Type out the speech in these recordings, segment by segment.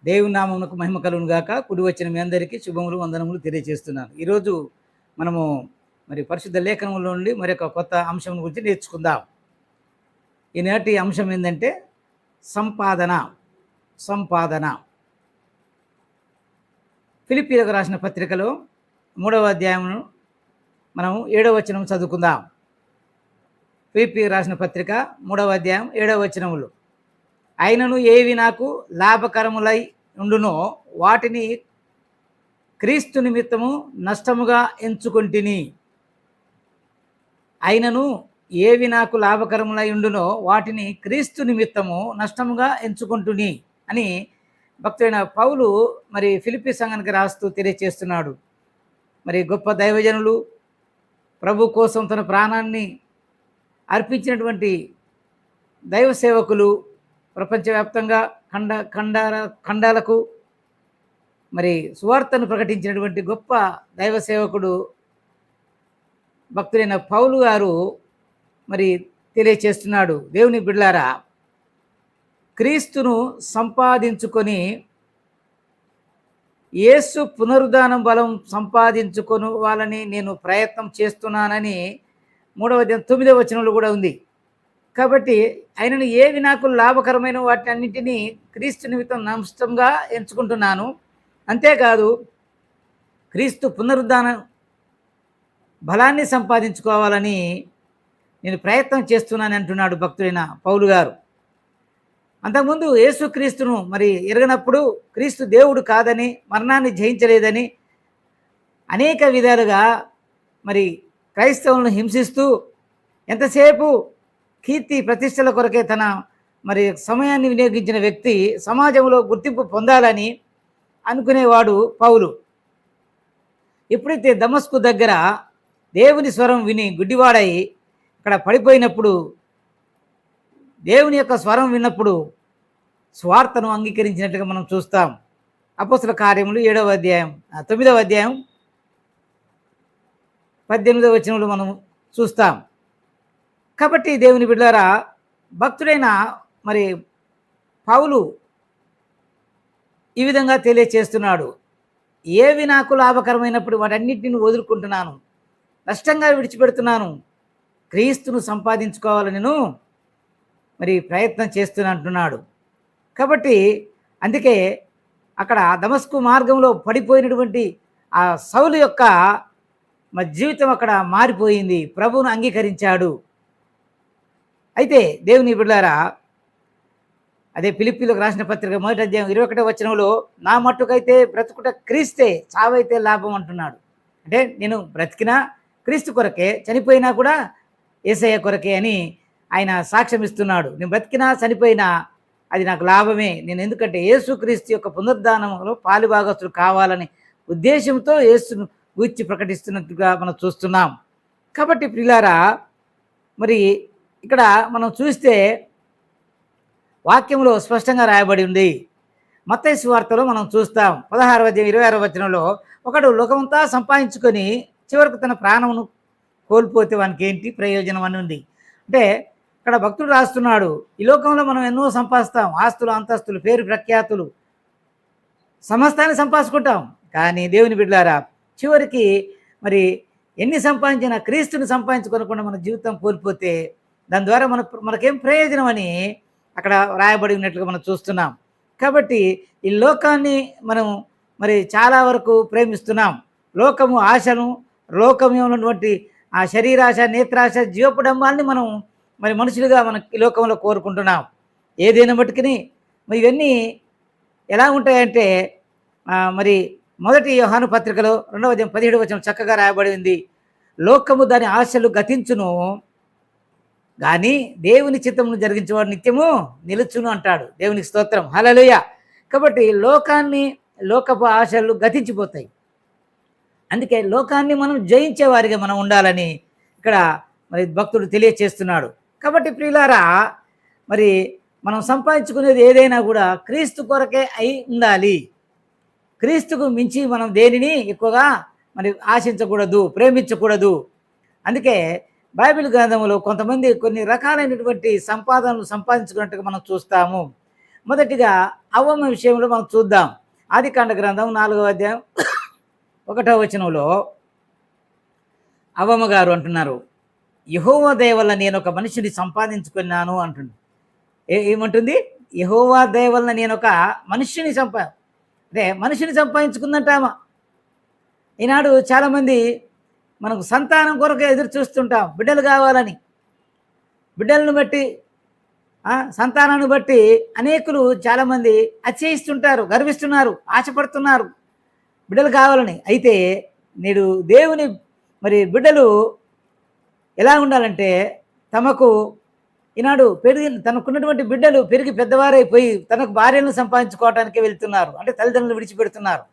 దేవుని నామమునకు మహిమ కలుగును గాక. కూడి వచ్చిన మీ అందరికీ శుభములు, వందనములు తెలియజేస్తున్నాను. ఈరోజు మనము మరి పరిశుద్ధ లేఖనంలో నుండి మరొక కొత్త అంశం గురించి నేర్చుకుందాం. ఈనాటి అంశం ఏంటంటే సంపాదన. సంపాదన. ఫిలిప్పీయులకు రాసిన పత్రికలో 3వ అధ్యాయమును మనం 7వ వచనం చదువుకుందాం. ఫిలిప్పీయులకు రాసిన పత్రిక 3వ అధ్యాయం 7వ వచనములు. అయినను ఏవి నాకు లాభకరములై ఉండునో వాటిని క్రీస్తు నిమిత్తము నష్టముగా ఎంచుకొంటిని. అయినను ఏవి నాకు లాభకరములై ఉండునో వాటిని క్రీస్తు నిమిత్తము నష్టముగా ఎంచుకొంటుని అని భక్తుడైన పౌలు మరి ఫిలిప్పీ సంఘానికి రాస్తూ తెలియచేస్తున్నాడు. మరి గొప్ప దైవజనులు ప్రభు కోసం తన ప్రాణాన్ని అర్పించినటువంటి దైవ సేవకులు ప్రపంచవ్యాప్తంగా ఖండాలకు మరి సువార్తను ప్రకటించినటువంటి గొప్ప దైవ సేవకుడు భక్తుడైన పౌలు గారు మరి తెలియచేస్తున్నాడు. దేవుని బిడ్డలారా, క్రీస్తును సంపాదించుకొని యేసు పునరుద్ధానం బలం సంపాదించుకొని వాళ్ళని నేను ప్రయత్నం చేస్తున్నానని 3వ అధ్యాయం 9వ వచనంలో కూడా ఉంది. కాబట్టి ఆయనను ఏవి నాకు లాభకరమైన వాటి అన్నింటినీ క్రీస్తు నిమిత్తం నష్టంగా ఎంచుకుంటున్నాను. అంతేకాదు క్రీస్తు పునరుద్ధాన బలాన్ని సంపాదించుకోవాలని నేను ప్రయత్నం చేస్తున్నాను అంటున్నాడు భక్తుడైన పౌలు గారు. అంతకుముందు యేసు క్రీస్తును మరి ఎరగనప్పుడు క్రీస్తు దేవుడు కాదని, మరణాన్ని జయించలేదని అనేక విధాలుగా మరి క్రైస్తవులను హింసిస్తూ ఎంతసేపు కీర్తి ప్రతిష్టల కొరకే తన మరి సమయాన్ని వినియోగించిన వ్యక్తి సమాజంలో గుర్తింపు పొందాలని అనుకునేవాడు పౌలు. ఎప్పుడైతే దమస్కు దగ్గర దేవుని స్వరం విని గుడ్డివాడై అక్కడ పడిపోయినప్పుడు, దేవుని యొక్క స్వరం విన్నప్పుడు స్వార్థను అంగీకరించినట్టుగా మనం చూస్తాం. అపోస్తల కార్యములు 7వ అధ్యాయం 9వ అధ్యాయం 18వ వచనంలో మనం చూస్తాం. కాబట్టి దేవుని బిడ్డలారా, భక్తుడైన మరి పౌలు ఈ విధంగా తెలియచేస్తున్నాడు. ఏవి నాకు లాభకరమైనప్పుడు వాటన్నిటిని వదులుకుంటున్నాను, నష్టంగా విడిచిపెడుతున్నాను, క్రీస్తును సంపాదించుకోవాలని నేను మరి ప్రయత్నం చేస్తున్నా అంటున్నాడు. కాబట్టి అందుకే అక్కడ దమస్కు మార్గంలో పడిపోయినటువంటి ఆ సౌలు యొక్క మరి జీవితం అక్కడ మారిపోయింది. ప్రభువును అంగీకరించాడు. అయితే దేవుని బిడ్డలారా, అదే ఫిలిప్పీలకు రాసిన పత్రిక 1వ అధ్యాయం 21వ వచనంలో నా మట్టుకైతే బ్రతుకుట క్రీస్తే, చావైతే లాభం అంటున్నాడు. అంటే నేను బ్రతికినా క్రీస్తు కొరకే, చనిపోయినా కూడా యేసయ్య కొరకే అని ఆయన సాక్ష్యం ఇస్తున్నాడు. నేను బ్రతికినా చనిపోయినా అది నాకు లాభమే. నేను ఎందుకంటే యేసు క్రీస్తు యొక్క పునరుద్ధానంలో పాలుభాగస్తులు కావాలని ఉద్దేశంతో యేసును గూర్చి ప్రకటిస్తున్నట్టుగా మనం చూస్తున్నాం. కాబట్టి ప్రియులారా, మరి ఇక్కడ మనం చూస్తే వాక్యంలో స్పష్టంగా రాయబడి ఉంది. మత్తయి సువార్తలో మనం చూస్తాం 16వ అధ్యాయం 26వ వచనంలో, ఒకడు లోకమంతా సంపాదించుకొని చివరకు తన ప్రాణమును కోల్పోతే వానికి ఏంటి ప్రయోజనం అని ఉంది. అంటే ఇక్కడ భక్తుడు రాస్తున్నాడు, ఈ లోకంలో మనం ఎన్నో సంపాదిస్తాం, ఆస్తులు, అంతస్తులు, పేరు ప్రఖ్యాతులు, సమస్తాన్ని సంపాదించుకుంటాం. కానీ దేవుని బిడ్డలారా, చివరికి మరి ఎన్ని సంపాదించినా క్రీస్తుని సంపాదించుకోనకుండా మన జీవితం కోల్పోతే దాని ద్వారా మనకేం ప్రయోజనం అని అక్కడ రాయబడి ఉన్నట్లుగా మనం చూస్తున్నాం. కాబట్టి ఈ లోకాన్ని మనం మరి చాలా వరకు ప్రేమిస్తున్నాం. లోకము ఆశను, లోకంలో ఉన్నటువంటి ఆ శరీరాశ, నేత్రాశ, జీవపుడంబాన్ని మనం మరి మనుషులుగా మన ఈ లోకంలో కోరుకుంటున్నాం. ఏదైనా మట్టుకుని మరి ఇవన్నీ ఎలా ఉంటాయంటే మరి 1 యోహాను పత్రికలో 2వ అధ్యాయం 17వ వచనం చక్కగా రాయబడి ఉంది. లోకము దాని ఆశలు గతించును, కానీ దేవుని చిత్తమును జరిగించేవాడు నిత్యము నిలుచును అంటాడు. దేవునికి స్తోత్రం, హల్లెలూయా. కాబట్టి లోకపు ఆశలు గతించిపోతాయి. అందుకే లోకాన్ని మనం జయించేవారిగా మనం ఉండాలని ఇక్కడ మరి భక్తుడు తెలియచేస్తున్నాడు. కాబట్టి ప్రియులారా, మరి మనం సంపాదించుకునేది ఏదైనా కూడా క్రీస్తు కొరకే అయి ఉండాలి. క్రీస్తుకు మించి మనం దేనిని ఎక్కువగా మరి ఆశించకూడదు, ప్రేమించకూడదు. అందుకే బైబిల్ గ్రంథంలో కొంతమంది కొన్ని రకాలైనటువంటి సంపాదనలు సంపాదించుకున్నట్టుగా మనం చూస్తాము. మొదటిగా అవ్వమ్మ విషయంలో మనం చూద్దాం. ఆదికాండ గ్రంథం 4వ అధ్యాయం 1వ వచనంలో అవ్వమ్మ గారు అంటున్నారు, యెహోవా దయ వల్ల నేను ఒక మనిషిని సంపాదించుకున్నాను అంటుంది. ఏమంటుంది? యెహోవా దయ వల్ల నేను ఒక మనిషిని అంటే మనిషిని సంపాదించుకుందంట ఆమె. ఈనాడు చాలామంది మనకు సంతానం కొరకు ఎదురు చూస్తుంటాం, బిడ్డలు కావాలని. బిడ్డలను బట్టి సంతానాన్ని బట్టి అనేకులు చాలామంది అతిశయిస్తుంటారు, గర్విస్తున్నారు, ఆశపడుతున్నారు బిడ్డలు కావాలని. అయితే నేడు దేవుని బిడ్డలు ఎలా ఉండాలంటే, తమకు ఈనాడు తనకున్నటువంటి బిడ్డలు పెరిగి పెద్దవారైపోయి తనకు భార్యలను సంపాదించుకోవటానికి వెళ్తున్నారు, అంటే తల్లిదండ్రులు విడిచిపెడుతున్నారు.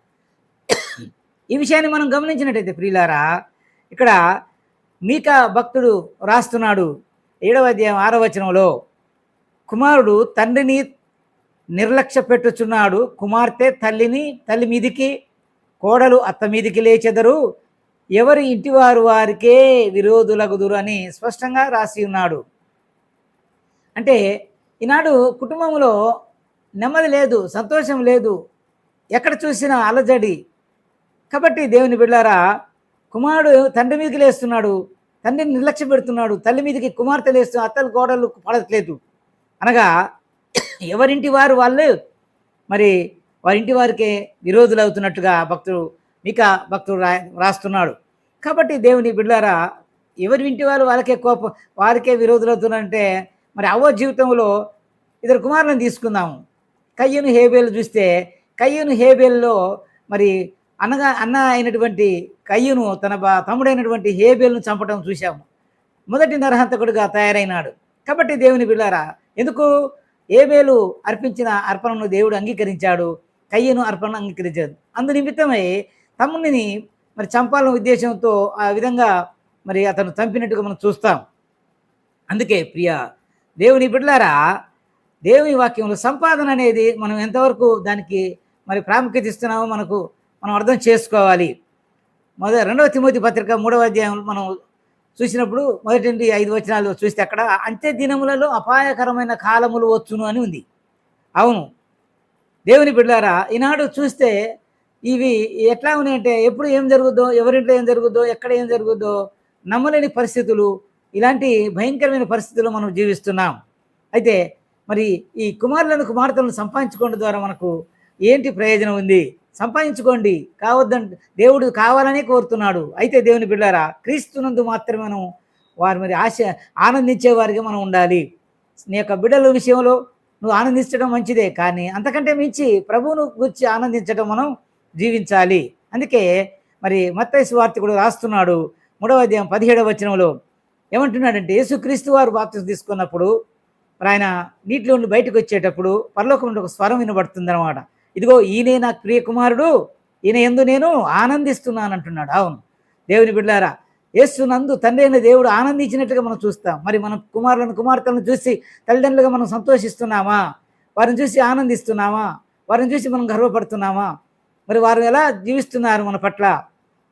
ఈ విషయాన్ని మనం గమనించినట్టయితే ప్రియులారా, ఇక్కడ మీకా భక్తుడు రాస్తున్నాడు 7వ అధ్యాయం 6వ వచనంలో, కుమారుడు తండ్రిని నిర్లక్ష్య పెట్టుచున్నాడు, కుమార్తె తల్లి మీదికి, కోడలు అత్త మీదికి లేచెదరు, ఎవరి ఇంటివారు వారికే విరోధులగుదురు అని స్పష్టంగా రాసి ఉన్నాడు. అంటే ఈనాడు కుటుంబంలో నెమ్మది లేదు, సంతోషం లేదు, ఎక్కడ చూసినా అలజడి. కాబట్టి దేవుని బిడ్డలారా, కుమారుడు తండ్రి మీదకి లేస్తున్నాడు, తండ్రిని నిర్లక్ష్య పెడుతున్నాడు, తల్లి మీదకి కుమార్తె లేస్తూ అత్తలు కోడలు పడట్లేదు. అనగా ఎవరింటి వారు వాళ్ళు వారింటి వారికే విరోధులు అవుతున్నట్టుగా మీకా భక్తుడు రాస్తున్నాడు. కాబట్టి దేవుని బిడ్డలారా, ఎవరి ఇంటి వాళ్ళు వారికే విరోధులు అవుతున్నారంటే, అవ్వ జీవితంలో ఇద్దరు కుమారులను తీసుకుందాము. కయ్యూను హేబేలు చూస్తే, కయ్యూను హేబేల్లో అన్న అయినటువంటి కయ్యూను తన తమ్ముడైనటువంటి హేబేలును చంపడం చూశాము. మొదటి నరహంతకుడుగా తయారైనాడు. కాబట్టి దేవుని బిడ్డలారా, ఎందుకు హేబేలు అర్పించిన అర్పణను దేవుడు అంగీకరించాడు, కయ్యూను అర్పణను అంగీకరించాడు. అందు నిమిత్తమై తమ్ముడిని చంపాలన్న ఉద్దేశంతో ఆ విధంగా అతను చంపినట్టుగా మనం చూస్తాం. అందుకే ప్రియ దేవుని బిడ్డలారా, దేవుని వాక్యంలో సంపాదన అనేది మనం ఎంతవరకు దానికి ప్రాముఖ్యత ఇస్తున్నామో మనం అర్థం చేసుకోవాలి. 2వ తిమోతి పత్రిక 3వ అధ్యాయంలో మనం చూసినప్పుడు 1-5 వచనాలు చూస్తే, అక్కడ అంత్య దినములలో అపాయకరమైన కాలములు వచ్చును అని ఉంది. అవును దేవుని బిడ్డలారా, ఈనాడు చూస్తే ఇవి ఎట్లా ఉన్నాయంటే, ఎప్పుడు ఏం జరుగుద్దో, ఎవరింట్లో ఏం జరుగుద్దో, ఎక్కడ ఏం జరుగుద్దో నమ్మలేని పరిస్థితులు, ఇలాంటి భయంకరమైన పరిస్థితుల్లో మనం జీవిస్తున్నాం. అయితే ఈ కుమార్తెలను సంపాదించుకోవడం ద్వారా మనకు ఏంటి ప్రయోజనం ఉంది? సంపాదించుకోండి, కావద్దంటే దేవుడు కావాలనే కోరుతున్నాడు. అయితే దేవుని బిడ్డలారా, క్రీస్తునందు మాత్రమే మనం వారు ఆనందించే వారిగా మనం ఉండాలి. నీ యొక్క బిడ్డల విషయంలో నువ్వు ఆనందించడం మంచిదే, కానీ అంతకంటే మించి ప్రభువును గురించి ఆనందించడం మనం జీవించాలి. అందుకే మత్తయి సువార్తికుడు రాస్తున్నాడు 3వ అధ్యాయం 17వ వచనంలో ఏమంటున్నాడంటే, యేసుక్రీస్తు వారు బాప్తిసం తీసుకున్నప్పుడు ఆయన నీటిలో నుండి బయటకు వచ్చేటప్పుడు పరలోకం నుండి ఒక స్వరం వినబడుతుంది అన్నమాట. ఇదిగో ఈయనే నాకు ప్రియ కుమారుడు, ఈయన యందు నేను ఆనందిస్తున్నాను అంటున్నాడు. అవును దేవుని బిడ్డలారా, యేసునందు తండ్రి అయిన దేవుడు ఆనందించినట్టుగా మనం చూస్తాం. మన కుమార్తెలను చూసి తల్లిదండ్రులుగా మనం సంతోషిస్తున్నామా? వారిని చూసి ఆనందిస్తున్నామా? వారిని చూసి మనం గర్వపడుతున్నామా? వారు ఎలా జీవిస్తున్నారు మన పట్ల?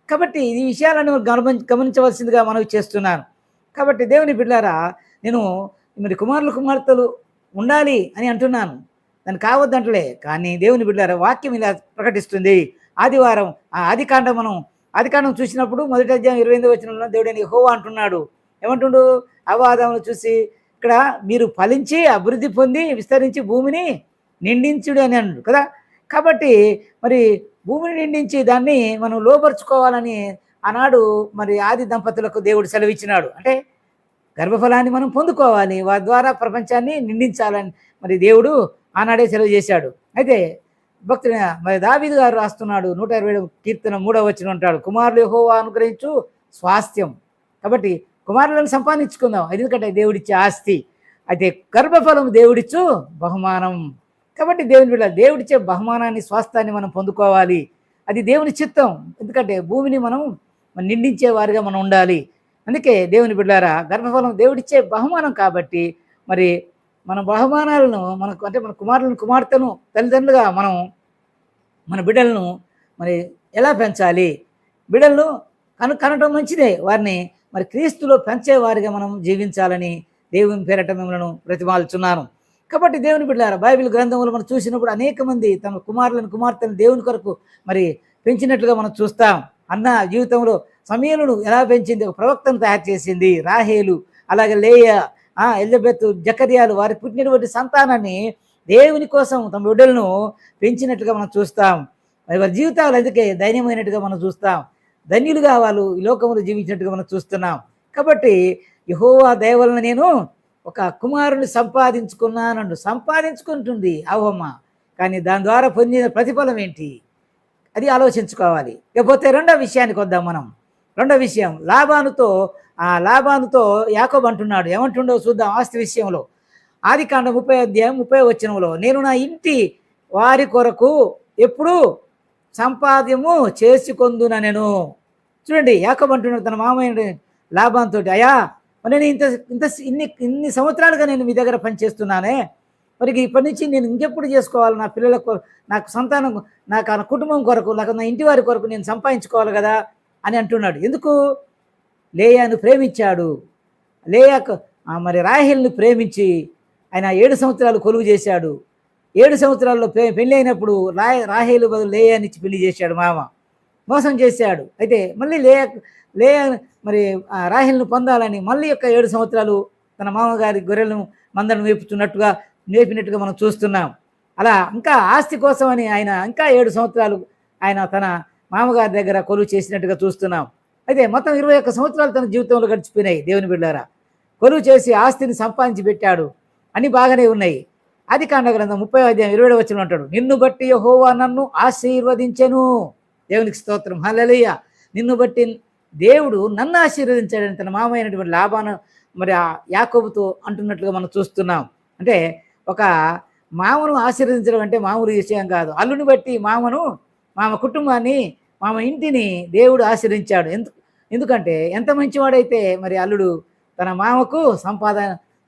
కాబట్టి ఈ విషయాలను గమనించవలసిందిగా మనకు చేస్తున్నాను. కాబట్టి దేవుని బిడ్డలారా, నేను కుమార్తెలు ఉండాలి అని అంటున్నాను, దాన్ని కావద్దంటలే. కానీ దేవుని బిడ్డలారా, వాక్యం ఇలా ప్రకటిస్తుంది. ఆదికాండం చూసినప్పుడు 1వ అధ్యాయం 28వ వచనంలో దేవుడైన యెహోవా అంటున్నాడు. ఏమంటుండు? అవాదమును చూసి ఇక్కడ మీరు ఫలించి అభివృద్ధి పొంది విస్తరించి భూమిని నిండించుడు అని అన్నాడు కదా. కాబట్టి భూమిని నిండించి దాన్ని మనం లోపరుచుకోవాలని ఆనాడు ఆది దంపతులకు దేవుడు సెలవిచ్చినాడు. అంటే గర్భఫలాన్ని మనం పొందుకోవాలి, వారి ద్వారా ప్రపంచాన్ని నిండించాలని దేవుడు ఆనాడే సెలవు చేశాడు. అయితే భక్తుడు దావీదు గారు రాస్తున్నాడు 127 కీర్తన 3వ వచనం అంటాడు, కుమారులు యెహోవా అనుగ్రహించు స్వాస్థ్యం. కాబట్టి కుమారులను సంపాదించుకుందాం, ఎందుకంటే దేవుడిచ్చే ఆస్తి. అయితే గర్భఫలం దేవుడిచ్చు బహుమానం. కాబట్టి దేవుని బిడ్డ, దేవుడిచ్చే బహుమానాన్ని, స్వాస్థాన్ని మనం పొందుకోవాలి. అది దేవుని చిత్తం. ఎందుకంటే భూమిని మనం నిండించే వారిగా మనం ఉండాలి. అందుకే దేవుని బిడ్డలారా, గర్భఫలం దేవుడిచ్చే బహుమానం. కాబట్టి మన బహుమానాలను మన కుమార్తెను తల్లిదండ్రులుగా మనం మన బిడ్డలను ఎలా పెంచాలి? బిడ్డలను కనటం మంచిదే, వారిని క్రీస్తులో పెంచే వారిగా మనం జీవించాలని దేవుని పేరట మిమ్మల్ని ప్రతిమాలుచున్నాను. కాబట్టి దేవుని బిడ్డలారా, బైబిల్ గ్రంథంలో మనం చూసినప్పుడు అనేక మంది తమ కుమారులను కుమార్తెలను దేవుని కొరకు మరి పెంచినట్లుగా మనం చూస్తాం. అన్న జీవితంలో సమూయేలును ఎలా పెంచింది, ఒక ప్రవక్తను తయారు చేసింది. రాహేలు, అలాగే లేయా, ఎలిజబెత్, జకర్యాలు వారి పుట్టినటువంటి సంతానాన్ని దేవుని కోసం తమ బిడ్డలను పెంచినట్లుగా మనం చూస్తాం. మరి వారి జీవితాలు అందుకే దైన్యమైనట్టుగా మనం చూస్తాం. ధన్యులుగా వాళ్ళు ఈ లోకంలో జీవించినట్టుగా మనం చూస్తున్నాం. కాబట్టి యెహోవా దయ వలన నేను ఒక కుమారుని సంపాదించుకున్నానండు. సంపాదించుకుంటుంది అవ్వమ్మ, కానీ దాని ద్వారా పొందిన ప్రతిఫలం ఏంటి అది ఆలోచించుకోవాలి. ఇకపోతే రెండో విషయానికి వద్దాం మనం. రెండో విషయం లాబానుతో యాకోబు అంటున్నాడు. ఏమంటుండో చూద్దాం ఆస్తి విషయంలో. ఆదికాండం 30:30 నేను నా ఇంటి వారి కొరకు ఎప్పుడు సంపాద్యము చేసుకొందున నేను. చూడండి, యాకోబు అంటున్నాడు తన మామయ్య లాబానుతో, అయ్యా మరి నేను ఇంత ఇంత ఇన్ని సంవత్సరాలుగా నేను మీ దగ్గర పనిచేస్తున్నానే, మరి ఇప్పటి నుంచి నేను ఇంకెప్పుడు చేసుకోవాలి? నా పిల్లల కొరకు, నాకు సంతానం, నాకు ఆ కుటుంబం కొరకు, నాకు నా ఇంటి వారి కొరకు నేను సంపాదించుకోవాలి కదా అని అంటున్నాడు. ఎందుకు? లేయాను ప్రేమించాడు. లేయాకు మరి రాహేలుని ప్రేమించి ఆయన 7 సంవత్సరాలు కొలువు చేశాడు. 7 సంవత్సరాల్లో పెళ్ళి అయినప్పుడు రాహేలు బదులు లేయానిచ్చి పెళ్లి చేశాడు మామ. మోసం చేశాడు. అయితే మళ్ళీ లేయా మరి రాహేలును పొందాలని మళ్ళీ యొక్క 7 సంవత్సరాలు తన మామగారి గొర్రెలను మందను మేపినట్టుగా మనం చూస్తున్నాం. అలా ఇంకా ఆస్తి కోసం అని ఆయన ఇంకా 7 సంవత్సరాలు ఆయన తన మామగారి దగ్గర కొలువు చేసినట్టుగా చూస్తున్నాం. అయితే మొత్తం 21 సంవత్సరాలు తన జీవితంలో గడిచిపోయినాయి. దేవుని బిడ్డలారా, కొలువు చేసి ఆస్తిని సంపాదించి పెట్టాడు. అన్నీ బాగానే ఉన్నాయి. ఆదికాండ గ్రంథం 30:20 అంటాడు, నిన్ను బట్టి యెహోవా నన్ను ఆశీర్వదించెను. దేవునికి స్తోత్రం, హల్లెలూయా. నిన్ను బట్టి దేవుడు నన్ను ఆశీర్వదించాడని తన మామ అయినటువంటి లాబాను మరి యాకోబుతో అంటున్నట్లుగా మనం చూస్తున్నాం. అంటే ఒక మామను ఆశీర్వదించడం అంటే మామూలు విషయం కాదు. అల్లుని బట్టి మామ కుటుంబాన్ని, మామ ఇంటిని దేవుడు ఆశీర్వదించాడు. ఎందుకంటే ఎంత మంచివాడైతే మరి అల్లుడు తన మామకు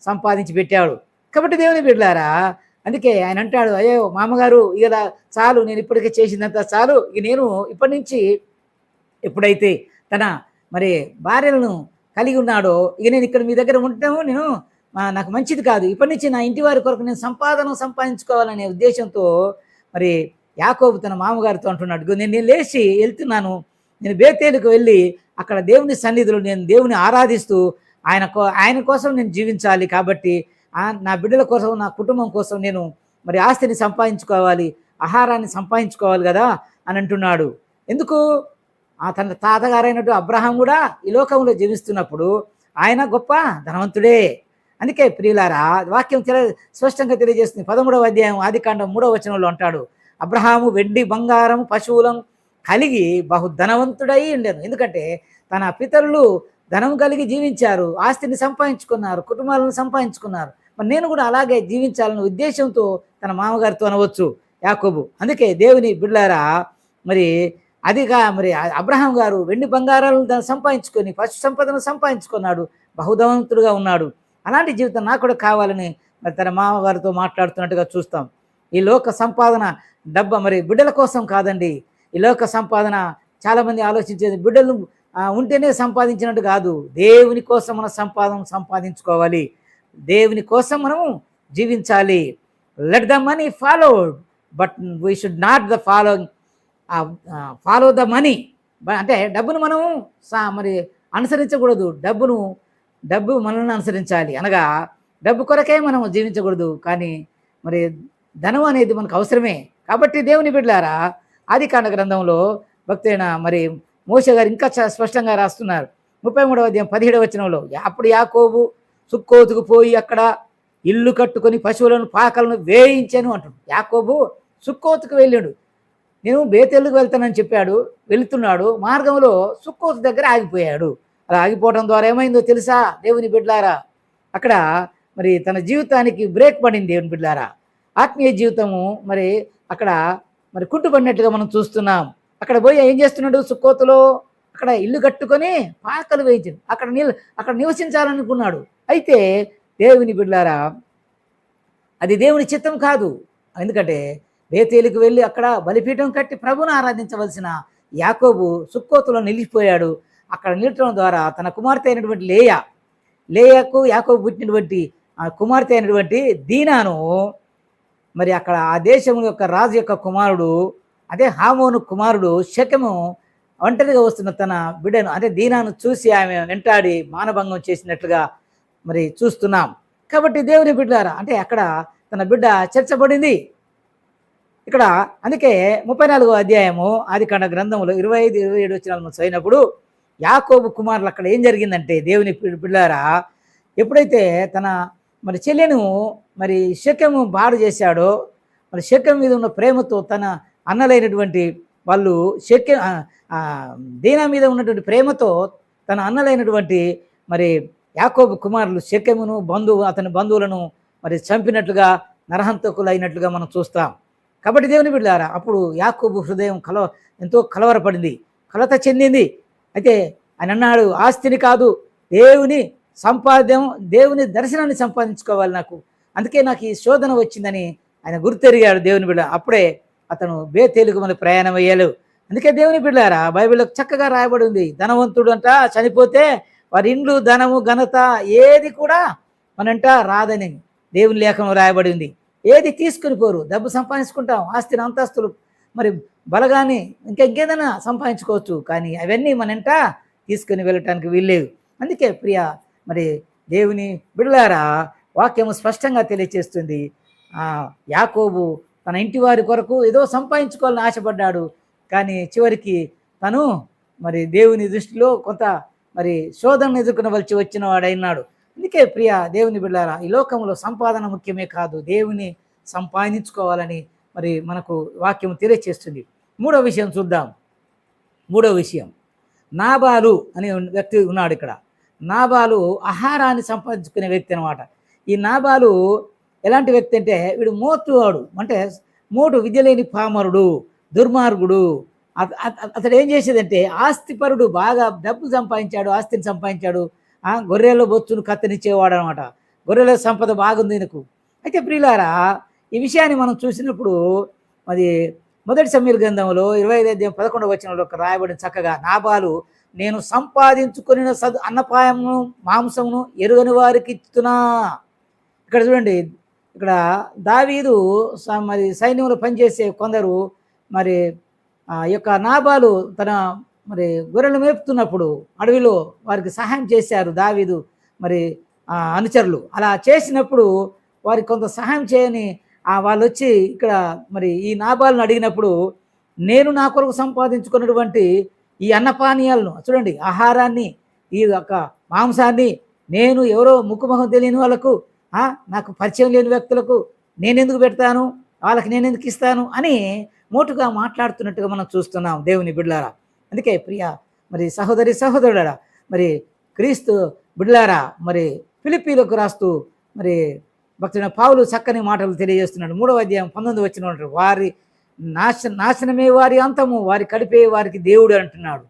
సంపాదించి పెట్టాడు. కాబట్టి దేవుని బిడ్డలారా, అందుకే ఆయన అంటాడు, అయ్యో మామగారు ఇక చాలు, నేను ఇప్పటికే చేసిందంతా చాలు, ఇక నేను ఇప్పటి నుంచి ఎప్పుడైతే తన మరి భార్యలను కలిగి ఉన్నాడో, ఇక నేను ఇక్కడ మీ దగ్గర ఉంటాము, నాకు మంచిది కాదు, ఇప్పటి నుంచి నా ఇంటి వారి కొరకు నేను సంపాదించుకోవాలనే ఉద్దేశంతో మరి యాకోబు తన మామగారితో అంటున్నాడు, నేను లేచి వెళ్తున్నాను, నేను బేతేలుకు వెళ్ళి అక్కడ దేవుని సన్నిధిలో నేను దేవుని ఆరాధిస్తూ ఆయన కోసం నేను జీవించాలి. కాబట్టి నా బిడ్డల కోసం, నా కుటుంబం కోసం నేను మరి ఆస్తిని సంపాదించుకోవాలి, ఆహారాన్ని సంపాదించుకోవాలి కదా అని అంటున్నాడు. ఎందుకు? తన తాతగారైనట్టు అబ్రహాం కూడా ఈ లోకంలో జీవిస్తున్నప్పుడు ఆయన గొప్ప ధనవంతుడే. అందుకే ప్రియులారా, వాక్యం స్పష్టంగా తెలియజేస్తుంది. 13వ అధ్యాయం ఆదికాండం 3వ వచనంలో అంటాడు, అబ్రహాము వెండి బంగారం పశువులను కలిగి బహుధనవంతుడై ఉండేను. ఎందుకంటే తన పితరులు ధనం కలిగి జీవించారు, ఆస్తిని సంపాదించుకున్నారు, కుటుంబాలను సంపాదించుకున్నారు. మరి నేను కూడా అలాగే జీవించాలనే ఉద్దేశంతో తన మామగారితో అనవచ్చు యాకోబు. అందుకే దేవుని బిడ్డలారా, మరి మరి అబ్రహాం గారు వెండి బంగారాలను సంపాదించుకొని పశు సంపదను సంపాదించుకున్నాడు, బహుధనవంతుడుగా ఉన్నాడు. అలాంటి జీవితం నాకు కూడా కావాలని మరి తన మామగారితో మాట్లాడుతున్నట్టుగా చూస్తాం. ఈ లోక సంపాదన మరి బిడ్డల కోసం కాదండి. ఈ లోక సంపాదన చాలామంది ఆలోచించేది బిడ్డలు ఉంటేనే సంపాదించినట్టు కాదు. దేవుని కోసం మన సంపాదించుకోవాలి, దేవుని కోసం మనము జీవించాలి. Let the money followed, but we should not follow the money. అంటే డబ్బును మనము మరి అనుసరించకూడదు, డబ్బు మనల్ని అనుసరించాలి. అనగా డబ్బు కొరకే మనం జీవించకూడదు, కానీ మరి ధనం అనేది మనకు అవసరమే. కాబట్టి దేవుని బిడ్డలారా, ఆదికాండ గ్రంథంలో భక్తైన మరి మోషే గారు ఇంకా స్పష్టంగా రాస్తున్నారు. 33వ అధ్యాయం 17వ వచనంలో, అప్పుడు యాకోబు సుక్కోతుకు పోయి అక్కడ ఇల్లు కట్టుకొని పశువులను పాకలను వేయించాను అంటున్నాడు. యాకోబు సుక్కోతుకు వెళ్ళాడు. నేను బేతేలుకు వెళ్తానని చెప్పాడు, వెళుతున్నాడు, మార్గంలో సుక్కోతు దగ్గర ఆగిపోయాడు. అలా ఆగిపోవడం ద్వారా ఏమైందో తెలుసా దేవుని బిడ్డలారా? అక్కడ మరి తన జీవితానికి బ్రేక్ పడింది. దేవుని బిడ్డలారా, ఆత్మీయ జీవితము మరి అక్కడ మరి కుంటుపడినట్టుగా మనం చూస్తున్నాం. అక్కడ పోయి ఏం చేస్తున్నాడు? సుక్కోతులో అక్కడ ఇల్లు కట్టుకొని పాకలు వేయించాడు. అక్కడ నివసించాలనుకున్నాడు. అయితే దేవుని బిడ్డలారా, అది దేవుని చిత్తం కాదు. ఎందుకంటే బేతేలుకు వెళ్ళి అక్కడ బలిపీఠం కట్టి ప్రభువును ఆరాధించవలసిన యాకోబు సుక్కోతులో నిలిచిపోయాడు. అక్కడ నిలటం ద్వారా తన కుమార్తె అయినటువంటి లేయాకు యాకోబు పుట్టినటువంటి ఆ కుమార్తె అయినటువంటి దీనాను మరి అక్కడ ఆ దేశం యొక్క రాజు యొక్క కుమారుడు, అదే హామోను కుమారుడు షెకెము ఒంటరిగా వస్తున్న తన బిడ్డను అదే దీనాను చూసి ఆమె వెంటాడి మానభంగం చేసినట్లుగా మరి చూస్తున్నాం. కాబట్టి దేవుని బిడ్డలారా, అంటే అక్కడ తన బిడ్డ చేర్చబడింది. ఇక్కడ అందుకే 34వ అధ్యాయము ఆదికాండ గ్రంథంలో 25, 27 వచనాలు మనం చదివినప్పుడు యాకోబు కుమారులు అక్కడ ఏం జరిగిందంటే, దేవుని బిడ్డలారా, ఎప్పుడైతే తన మరి చెల్లెను మరి షెకెము బాధ చేశాడో, మరి షెకెము మీద ఉన్న ప్రేమతో తన అన్నలైనటువంటి వాళ్ళు దీనా మీద ఉన్నటువంటి ప్రేమతో తన అన్నలైనటువంటి మరి యాకోబు కుమారులు షెకెమును అతని బంధువులను మరి చంపినట్లుగా, నరహంతకులు అయినట్లుగా మనం చూస్తాం. కాబట్టి దేవుని బిడ్డలారా, అప్పుడు యాకోబు హృదయం ఎంతో కలవరపడింది, కలత చెందింది. అయితే ఆయన అన్నాడు, ఆస్తిని కాదు దేవుని దేవుని దర్శనాన్ని సంపాదించుకోవాలి నాకు, అందుకే నాకు ఈ శోధన వచ్చిందని ఆయన గుర్తెరిగాడు దేవుని బిడ్డ. అప్పుడే అతను బేతేలుకు మన ప్రయాణం అయ్యాడు. అందుకే దేవుని బిడ్డలారా, బైబిల్లో చక్కగా రాయబడి ఉంది, ధనవంతుడు అంట చనిపోతే వారి ఇండ్లు, ధనము, ఘనత ఏది కూడా మనంట రాదని దేవుని లేఖనం రాయబడి ఉంది. ఏది తీసుకుని పోరు, డబ్బు సంపాదించుకుంటాం, ఆస్తిని, అంతస్తులు, మరి బలగాన్ని ఇంకేదైనా సంపాదించుకోవచ్చు, కానీ అవన్నీ మనంట తీసుకుని వెళ్ళటానికి వీల్లేదు. అందుకే ప్రియ మరి దేవుని బిడ్డలారా, వాక్యము స్పష్టంగా తెలియచేస్తుంది, యాకోబు తన ఇంటి వారి కొరకు ఏదో సంపాదించుకోవాలని ఆశపడ్డాడు, కానీ చివరికి తను మరి దేవుని దృష్టిలో కొంత మరి శోధనను ఎదుర్కొనవలసి వచ్చిన వాడైనాడు. అందుకే ప్రియ దేవుని బిడ్డలారా, ఈ లోకంలో సంపాదన ముఖ్యమే కాదు, దేవుని సంపాదించుకోవాలని మరి మనకు వాక్యం తెలియచేస్తుంది. మూడో విషయం చూద్దాం. మూడో విషయం, నాబాలు అనే వ్యక్తి ఉన్నాడు ఇక్కడ. నాబాలు ఆహారాన్ని సంపాదించుకునే వ్యక్తి అనమాట. ఈ నాబాలు ఎలాంటి వ్యక్తి అంటే, వీడు మోతువాడు, అంటే మోటు విద్య లేని పామరుడు, దుర్మార్గుడు. అతడు ఏం చేసేదంటే ఆస్తిపరుడు, బాగా డబ్బు సంపాదించాడు, ఆస్తిని సంపాదించాడు, గొర్రెల బొచ్చును కత్తనిచ్చేవాడు అనమాట. గొర్రెల సంపద బాగుంది నీకు. అయితే ప్రియులారా, ఈ విషయాన్ని మనం చూసినప్పుడు మరి 1 సమూయేలు గ్రంథంలో 25:11 వచనంలో రాయబడిన చక్కగా, నాబాలు నేను సంపాదించుకుని అన్నపాయమును మాంసమును ఎరుగని వారికి ఇస్తున్నా. ఇక్కడ చూడండి, ఇక్కడ దావీదు మరి సైన్యంలో పనిచేసే కొందరు మరి యొక్క నాబాలు తన మరి గొర్రెలు మేపుతున్నప్పుడు అడవిలో వారికి సహాయం చేశారు దావీదు మరి అనుచరులు. అలా చేసినప్పుడు వారికి కొంత సహాయం చేయని వాళ్ళు వచ్చి ఇక్కడ మరి ఈ నాబాలను అడిగినప్పుడు, నేను నా కొరకు సంపాదించుకున్నటువంటి ఈ అన్నపానీయాలను చూడండి, ఆహారాన్ని, ఈ యొక్క మాంసాన్ని నేను ఎవరో ముక్కుమొహం తెలియని వాళ్ళకు, నాకు పరిచయం లేని వ్యక్తులకు నేనెందుకు పెడతాను, వాళ్ళకి నేనెందుకు ఇస్తాను అని మోటుగా మాట్లాడుతున్నట్టుగా మనం చూస్తున్నాం దేవుని బిడ్డలారా. అందుకే ప్రియ మరి సహోదరి సహోదరులారా, మరి క్రీస్తు బిడ్డలారా, మరి ఫిలిప్పీలకు రాస్తూ మరి భక్తుడైన పౌలు చక్కని మాటలు తెలియజేస్తున్నాడు. 3వ అధ్యాయం 19 వచనం, వారి నాశనమే వారి అంతము, వారి కడిపే వారికి దేవుడు అంటున్నాడు.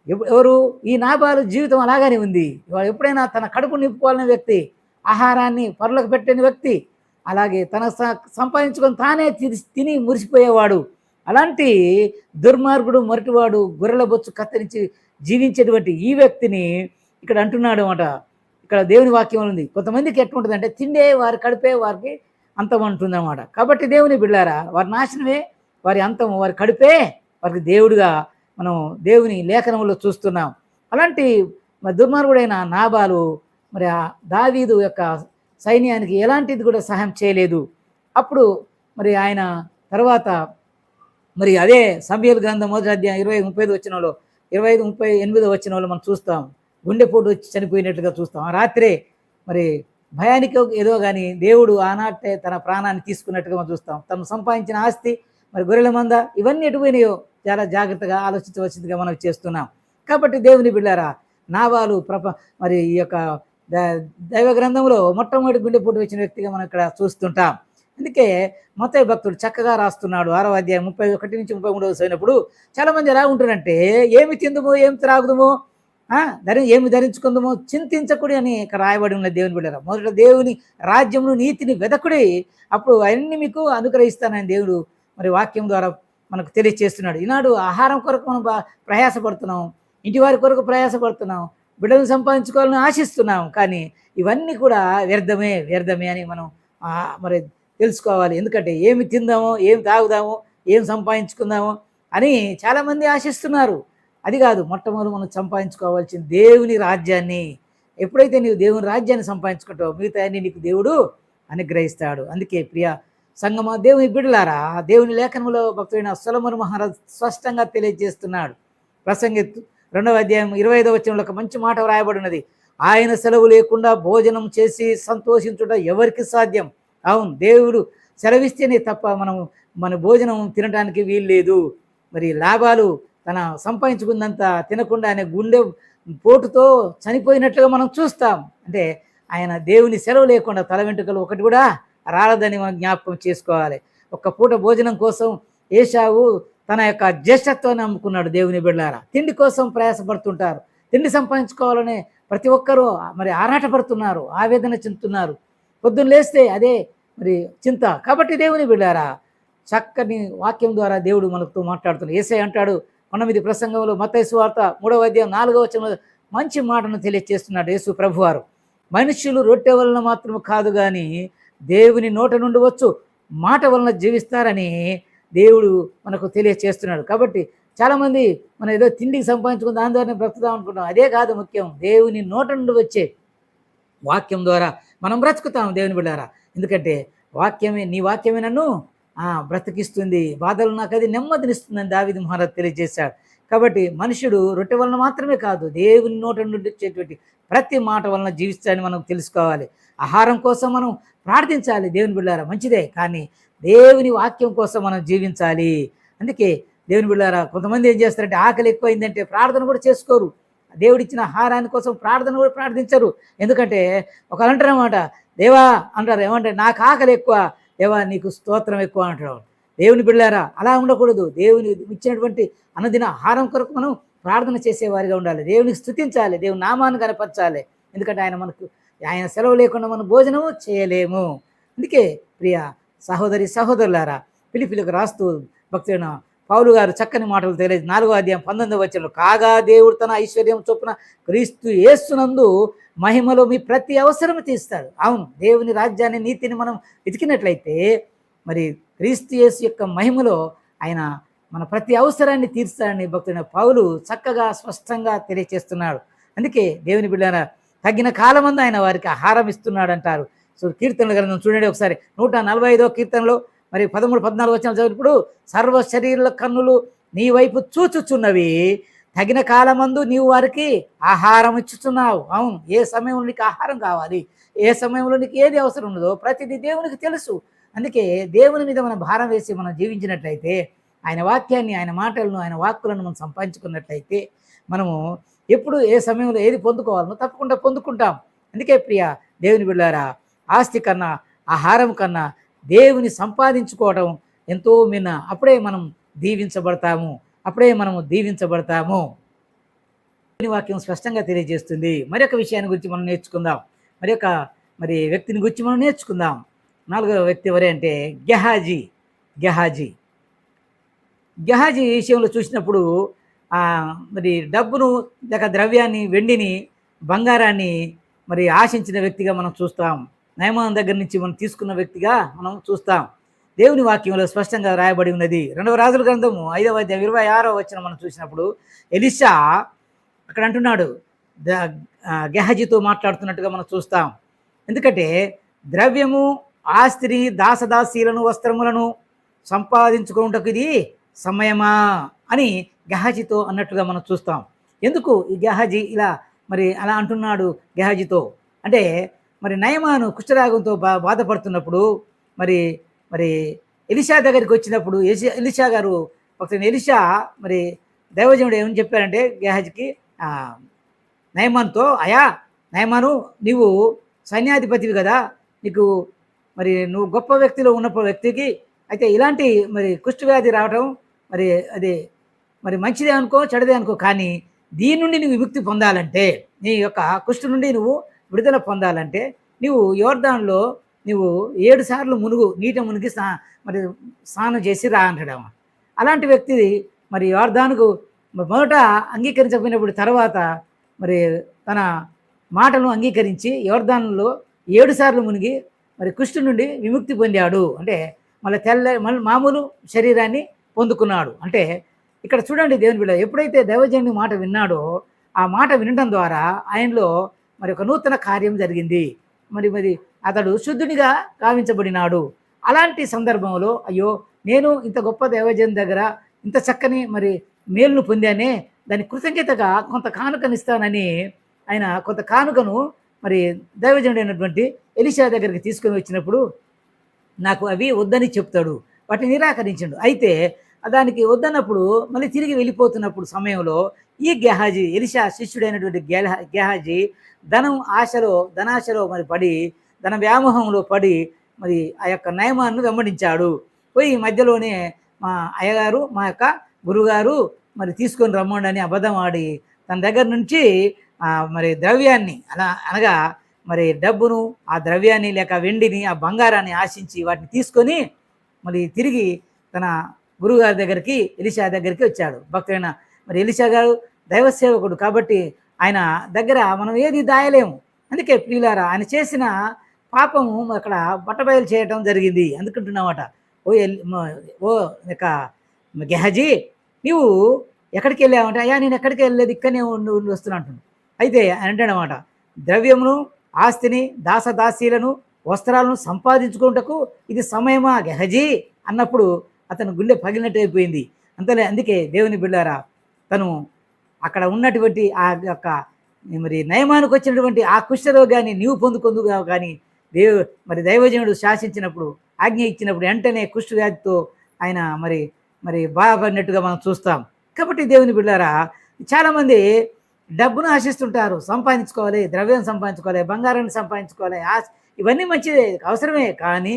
ఎవరు? ఈ నాబాలు జీవితం అలాగానే ఉంది. వాడు ఎప్పుడైనా తన కడుపు నింపుకోవాలనే వ్యక్తి, ఆహారాన్ని పరులకు పెట్టని వ్యక్తి, అలాగే తన సంపాదించుకొని తానే తిని మురిసిపోయేవాడు. అలాంటి దుర్మార్గుడు, మొరటివాడు, గొర్రెల బొచ్చు కత్తిరించి జీవించేటువంటి ఈ వ్యక్తిని ఇక్కడ అంటున్నాడు అన్నమాట. ఇక్కడ దేవుని వాక్యం ఉంది. కొంతమందికి ఎట్లుంటుందంటే, తిండే వారి కడిపే వారికి అంతం అంటుందన్నమాట. కాబట్టి దేవుని బిడ్డారా, వారి నాశనమే వారి అంతం, వారి కడిపే వారికి దేవుడుగా మనం దేవుని లేఖనంలో చూస్తున్నాం. అలాంటి దుర్మార్గుడైన నాబాలు మరి దావీదు యొక్క సైన్యానికి ఎలాంటిది కూడా సహాయం చేయలేదు. అప్పుడు మరి ఆయన తర్వాత మరి అదే సమూయేలు గ్రంథం 1వ అధ్యాయం 25-35 వచనంలో 25-38 వచనంలో మనం చూస్తాం, గుండెపోటు వచ్చి చనిపోయినట్లుగా చూస్తాం. ఆ రాత్రే మరి భయానికి ఏదో కానీ దేవుడు ఆనాటే తన ప్రాణాన్ని తీసుకున్నట్టుగా మనం చూస్తాం. తను సంపాదించిన ఆస్తి, మరి గొర్రెల మంద, ఇవన్నీ ఎటుపోయినాయో చాలా జాగ్రత్తగా ఆలోచించవలసిందిగా మనం చేస్తున్నాం. కాబట్టి దేవుని బిడ్డారా, నాబాలు మరి ఈ యొక్క దైవ గ్రంథంలో మొట్టమొదటి గుండెపోటు వచ్చిన వ్యక్తిగా మనం ఇక్కడ చూస్తుంటాం. అందుకే మత్తయి భక్తుడు చక్కగా రాస్తున్నాడు 6వ అధ్యాయం 31-33 చదివినప్పుడు, చాలామంది ఎలా ఉంటారంటే, ఏమి తిందుమో, ఏమి త్రాగుదుమో, ఏమి ధరించుకుందామో చింతించకుడి అని ఇక్కడ రాయబడి ఉన్న దేవుని బిడ్డరా. మొదట దేవుని రాజ్యమును నీతిని వెదకుడి, అప్పుడు అవన్నీ మీకు అనుగ్రహిస్తానని దేవుడు మరి వాక్యం ద్వారా మనకు తెలియచేస్తున్నాడు. ఈనాడు ఆహారం కొరకు మనం ప్రయాసపడుతున్నాం, ఇంటి వారి కొరకు ప్రయాసపడుతున్నాం, బిడ్డలను సంపాదించుకోవాలని ఆశిస్తున్నాం, కానీ ఇవన్నీ కూడా వ్యర్థమే వ్యర్థమే అని మనం మరి తెలుసుకోవాలి. ఎందుకంటే ఏమి తిందామో, ఏం తాగుదామో, ఏం సంపాదించుకుందామో అని చాలామంది ఆశిస్తున్నారు. అది కాదు, మొట్టమొదటి మనం సంపాదించుకోవాల్సిన దేవుని రాజ్యాన్ని. ఎప్పుడైతే నీవు దేవుని రాజ్యాన్ని సంపాదించుకుంటావో మిగతా అన్ని నీకు దేవుడు అనుగ్రహిస్తాడు. అందుకే ప్రియ సంగమా, దేవుని బిడ్డలారా, దేవుని లేఖనంలో భక్తుడైన సొలొమోను మహారాజు స్పష్టంగా తెలియజేస్తున్నాడు. ప్రసంగి 2వ అధ్యాయం 25వ వచనంలో ఒక మంచి మాట వ్రాయబడి ఉన్నది. ఆయన సెలవు లేకుండా భోజనం చేసి సంతోషించుట ఎవరికి సాధ్యం? అవును, దేవుడు సెలవిస్తేనే తప్ప మన భోజనం తినడానికి వీలు లేదు. మరి లాభాలు తన సంపాదించుకున్నంత తినకుండా ఆయన గుండె పోటుతో చనిపోయినట్లుగా మనం చూస్తాం. అంటే ఆయన దేవుని సెలవు లేకుండా తల వెంట్రుకలు ఒకటి కూడా రాలదని మనం జ్ఞాపకం చేసుకోవాలి. ఒక్క పూట భోజనం కోసం ఏశావు తన యొక్క జ్యేష్ఠత్వాన్ని అమ్ముకున్నాడు. దేవుని బిడ్డలారా, తిండి కోసం ప్రయాసపడుతుంటారు. తిండి సంపాదించుకోవాలనే ప్రతి ఒక్కరూ మరి ఆరాటపడుతున్నారు, ఆవేదన చెందుతున్నారు. పొద్దున్న లేస్తే అదే మరి చింత. కాబట్టి దేవుని బిడ్డలారా, చక్కని వాక్యం ద్వారా దేవుడు మనతో మాట్లాడుతున్నాడు. యేసయ్య అంటాడు 8 ప్రసంగంలో, మత్తయి సువార్త 3వ అధ్యాయం 4వ వచనంలో మంచి మాటను తెలియజేస్తున్నాడు యేసు ప్రభువారు. మనుష్యులు రొట్టె వలన మాత్రం కాదు కానీ దేవుని నోట నుండి వచ్చు మాట వలన జీవిస్తారని దేవుడు మనకు తెలియచేస్తున్నాడు. కాబట్టి చాలామంది మనం ఏదో తిండికి సంపాదించుకుని దాని ద్వారా బ్రతుకుదాం అనుకుంటాం. అదే కాదు ముఖ్యం, దేవుని నోట నుండి వచ్చే వాక్యం ద్వారా మనం బ్రతుకుతాం దేవుని బిడ్డారా. ఎందుకంటే నీ వాక్యమే నన్ను బ్రతికిస్తుంది, బాధలు నాకు అది నెమ్మదినిస్తుందని దావీదు మహారాజు తెలియజేశాడు. కాబట్టి మనుషుడు రొట్టె వలన మాత్రమే కాదు, దేవుని నోట నుండి వచ్చేటువంటి ప్రతి మాట వలన జీవిస్తాడని మనం తెలుసుకోవాలి. ఆహారం కోసం మనం ప్రార్థించాలి దేవుని బిడ్డారా, మంచిదే, కానీ దేవుని వాక్యం కోసం మనం జీవించాలి. అందుకే దేవుని బిడ్డారా, కొంతమంది ఏం చేస్తారంటే ఆకలి ఎక్కువైందంటే ప్రార్థన కూడా చేసుకోరు. దేవుడిచ్చిన ఆహారాన్ని కోసం ప్రార్థన కూడా ప్రార్థించరు. ఎందుకంటే ఒకళ్ళు అంటారు అన్నమాట, దేవా అంటారు, ఏమంటే నాకు ఆకలి ఎక్కువ, దేవా నీకు స్తోత్రం ఎక్కువ అంటారు. దేవుని బిడ్డలారా, అలా ఉండకూడదు. దేవుని ఇచ్చినటువంటి అన్నదిన ఆహారం కొరకు మనం ప్రార్థన చేసేవారిగా ఉండాలి. దేవునికి స్తుతించాలి, దేవుని నామాన్ని కనపరచాలి. ఎందుకంటే ఆయన సెలవు లేకుండా మనం భోజనము చేయలేము. అందుకే ప్రియ సహోదరి సహోదరులారా, ఫిలిప్పీయులకు రాస్తూ భక్తుడైన పౌలు గారు చక్కని మాటలు తెలియదు. 4వ అధ్యాయం 19వ వచనంలో, కాగా దేవుడు తన ఐశ్వర్యం చొప్పున క్రీస్తు యేసునందు మహిమలో మీ ప్రతి అవసరం తీస్తాడు. అవును, దేవుని రాజ్యాన్ని నీతిని మనం వెతికినట్లయితే మరి క్రీస్తు యేసు యొక్క మహిమలో ఆయన మన ప్రతి అవసరాన్ని తీర్చాలని భక్తుడైన పౌలు చక్కగా స్పష్టంగా తెలియచేస్తున్నాడు. అందుకే దేవుని బిడ్డలారా, తగిన కాలమందు ఆయన వారికి ఆహారం ఇస్తున్నాడు అంటారు. సో కీర్తనల గ్రంథం చూడండి ఒకసారి, 145వ కీర్తనలో మరి 13, 14 వచనాలు చదివినప్పుడు, సర్వ శరీరుల కన్నులు నీ వైపు చూచుచున్నవి, తగిన కాలమందు నీవు వారికి ఆహారం ఇచ్చుచున్నావు. అవును, ఏ సమయంలో నీకు ఆహారం కావాలి, ఏ సమయంలో నీకు ఏది అవసరం ఉన్నదో ప్రతిదీ దేవునికి తెలుసు. అందుకే దేవుని మీద మనం భారం వేసి మనం జీవించినట్లయితే, ఆయన వాక్యాన్ని, ఆయన మాటలను, ఆయన వాక్కులను మనం సంపాదించుకున్నట్లయితే, మనము ఎప్పుడు ఏ సమయంలో ఏది పొందుకోవాలనో తప్పకుండా పొందుకుంటాం. అందుకే ప్రియ దేవుని బిడ్డలారా, ఆస్తి కన్నా ఆహారం కన్నా దేవుని సంపాదించుకోవడం ఎంతో మిన్న. అప్పుడే మనం దీవించబడతాము. దేవుని వాక్యం స్పష్టంగా తెలియజేస్తుంది. మరొక విషయాన్ని గురించి మనం నేర్చుకుందాం. మరి వ్యక్తిని గురించి మనం నేర్చుకుందాం. 4వ వ్యక్తి ఎవరే అంటే గెహాజీ విషయంలో చూసినప్పుడు మరి డబ్బును లేక ద్రవ్యాన్ని, వెండిని, బంగారాన్ని మరి ఆశించిన వ్యక్తిగా మనం చూస్తాం. నయమాను దగ్గర నుంచి మనం తీసుకున్న వ్యక్తిగా మనం చూస్తాం. దేవుని వాక్యంలో స్పష్టంగా రాయబడి ఉన్నది. 2వ రాజుల గ్రంథము 5వ అధ్యాయం 26వ వచనం మనం చూసినప్పుడు, ఎలీషా అక్కడ అంటున్నాడు, గెహాజీతో మాట్లాడుతున్నట్టుగా మనం చూస్తాం. ఎందుకంటే ద్రవ్యము, ఆస్తిని, దాసదాసీలను, వస్త్రములను సంపాదించుకున్నటకు ఇది సమయమా అని గెహాజీతో అన్నట్టుగా మనం చూస్తాం. ఎందుకు ఈ గెహాజీ అలా అంటున్నాడు గెహాజీతో అంటే, మరి నయమాను కుష్ఠరోగంతో బాధపడుతున్నప్పుడు మరి ఎలీషా దగ్గరికి వచ్చినప్పుడు ఎలీషా గారు ఎలీషా మరి దైవజనుడు ఏమని చెప్పారంటే గెహాజీకి, నయమానుతో, అయా నయమాను, నీవు సైన్యాధిపతివి కదా, నువ్వు గొప్ప వ్యక్తిలో ఉన్న వ్యక్తికి అయితే ఇలాంటి మరి కుష్ఠవ్యాధి రావటం అది మంచిదే అనుకో, చెడదే అనుకో, కానీ దీని నుండి నువ్వు విముక్తి పొందాలంటే, నీ యొక్క కుష్ఠ నుండి నువ్వు విడుదల పొందాలంటే నువ్వు యోర్దానులో 7 సార్లు నీట మునిగి స్నానం చేసి రా అంటాడు. అలాంటి వ్యక్తి మరి యోర్దానుకు మొదట అంగీకరించకపోయినప్పుడు తర్వాత మరి తన మాటను అంగీకరించి యోర్దానులో 7 సార్లు మునిగి మరి కుష్టు నుండి విముక్తి పొందాడు. అంటే మళ్ళీ మామూలు శరీరాన్ని పొందుకున్నాడు. అంటే ఇక్కడ చూడండి దేవుని బిడ్డ, ఎప్పుడైతే దైవజనుని మాట విన్నాడో ఆ మాట వినడం ద్వారా ఆయనలో మరి ఒక నూతన కార్యం జరిగింది. మరి అతడు శుద్ధునిగా గావించబడినాడు. అలాంటి సందర్భంలో అయ్యో, నేను ఇంత గొప్ప దైవజన్ దగ్గర ఇంత చక్కని మరి మేలును పొందానే, దాని కృతజ్ఞతగా కొంత కానుకనిస్తానని ఆయన కొంత కానుకను మరి దైవజనుడైనటువంటి ఎలీషా దగ్గరికి తీసుకొని వచ్చినప్పుడు నాకు అవి వద్దని చెప్తాడు. వాటిని నిరాకరించాడు. అయితే దానికి వద్దన్నప్పుడు మళ్ళీ తిరిగి వెళ్ళిపోతున్నప్పుడు సమయంలో ఈ గెహాజీ, ఎలీషా శిష్యుడైనటువంటి గెహాజీ ధనాశలో మరి పడి, ధన వ్యామోహంలో పడి మరి ఆ యొక్క నయమాన్ని వెంబడించాడు. పోయి మధ్యలోనే మా అయ్యగారు, మా యొక్క గురుగారు మరి తీసుకొని రమ్మండి అని అబద్ధం ఆడి తన దగ్గర నుంచి మరి ద్రవ్యాన్ని అనగా మరి డబ్బును, ఆ ద్రవ్యాన్ని లేక వెండిని, ఆ బంగారాన్ని ఆశించి వాటిని తీసుకొని మరి తిరిగి తన గురువుగారి దగ్గరికి, ఎలీషా దగ్గరికి వచ్చాడు. భక్తుడైన మరి ఎలీషా గారు దైవ సేవకుడు కాబట్టి ఆయన దగ్గర మనం ఏది దాయలేము. అందుకే ప్రియులారా, ఆయన చేసిన పాపము అక్కడ బట్టబయలు చేయటం జరిగింది అందుకుంటున్నామట. ఓ ఇక గెహజీ, నీవు ఎక్కడికి వెళ్ళావంటే, అయ్యా నేను ఎక్కడికి వెళ్ళలేదు, ఇక్కడనే ఉండి వస్తున్నా అంటున్నాను. అయితే ఆయన అంటాడనమాట, ద్రవ్యమును, ఆస్తిని, దాసదాసీలను, వస్త్రాలను సంపాదించుకుంటకు ఇది సమయమా గెహజీ అన్నప్పుడు అతను గుండె పగిలినట్టు అయిపోయింది. అందుకే దేవుని బిడ్డారా, తను అక్కడ ఉన్నటువంటి ఆ యొక్క మరి నయమానికి వచ్చినటువంటి ఆ కుష్ఠరోగాన్ని నీవు పొందుకొందుగా కానీ మరి దైవజనుడు శాసించినప్పుడు, ఆజ్ఞ ఇచ్చినప్పుడు వెంటనే కుష్ఠ వ్యాధితో ఆయన మరి బాధపడినట్టుగా మనం చూస్తాం. కాబట్టి దేవుని బిడ్డారా, చాలామంది డబ్బును ఆశిస్తుంటారు. సంపాదించుకోవాలి, ద్రవ్యం సంపాదించుకోవాలి, బంగారాన్ని సంపాదించుకోవాలి, ఇవన్నీ మంచిదే, అవసరమే. కానీ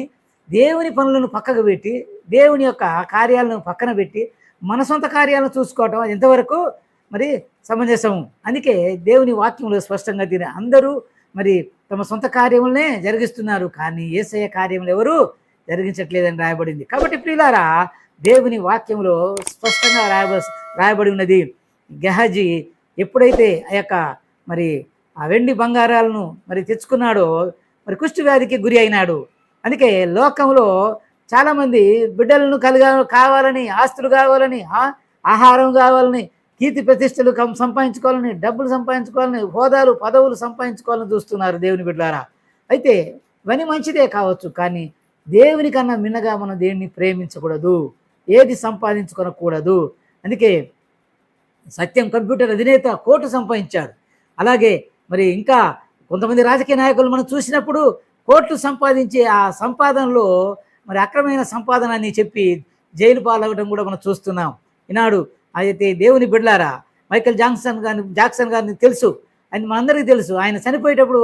దేవుని పనులను పక్కకు పెట్టి, దేవుని యొక్క కార్యాలను పక్కన పెట్టి మన సొంత కార్యాలను చూసుకోవటం అది ఎంతవరకు మరి సమంజసము. అందుకే దేవుని వాక్యంలో స్పష్టంగా తిని అందరూ మరి తమ సొంత కార్యములనే జరిగిస్తున్నారు, కానీ యేసయ్య కార్యములు ఎవరు జరిగించట్లేదని రాయబడింది. కాబట్టి ప్రియులారా, దేవుని వాక్యంలో స్పష్టంగా రాయబడి ఉన్నది. గెహజీ ఎప్పుడైతే ఆ యొక్క మరి ఆ వెండి బంగారాలను మరి తెచ్చుకున్నాడో మరి కుష్టు వ్యాధికి గురి అయినాడు. అందుకే లోకంలో చాలామంది బిడ్డలను కావాలని, ఆస్తులు కావాలని, ఆహారం కావాలని, కీర్తి ప్రతిష్టలు సంపాదించుకోవాలని, డబ్బులు సంపాదించుకోవాలని, హోదాలు పదవులు సంపాదించుకోవాలని చూస్తున్నారు దేవుని బిడ్డలారా. అయితే ఇవన్నీ మంచిదే కావచ్చు, కానీ దేవుని కన్నా మిన్నగా మనం దేన్ని ప్రేమించకూడదు, ఏది సంపాదించుకోనకూడదు. అందుకే సత్యం కంప్యూటర్ అధినేత కోట్లు సంపాదించాడు. అలాగే మరి ఇంకా కొంతమంది రాజకీయ నాయకులు మనం చూసినప్పుడు కోట్లు సంపాదించే ఆ సంపాదనలో మరి అక్రమైన సంపాదన అని చెప్పి జైలు పాలవడం కూడా మనం చూస్తున్నాం ఈనాడు. అయితే దేవుని బిడ్డలారా, మైకేల్ జాక్సన్ గారిని తెలుసు, ఆయన మనందరికీ తెలుసు. ఆయన చనిపోయేటప్పుడు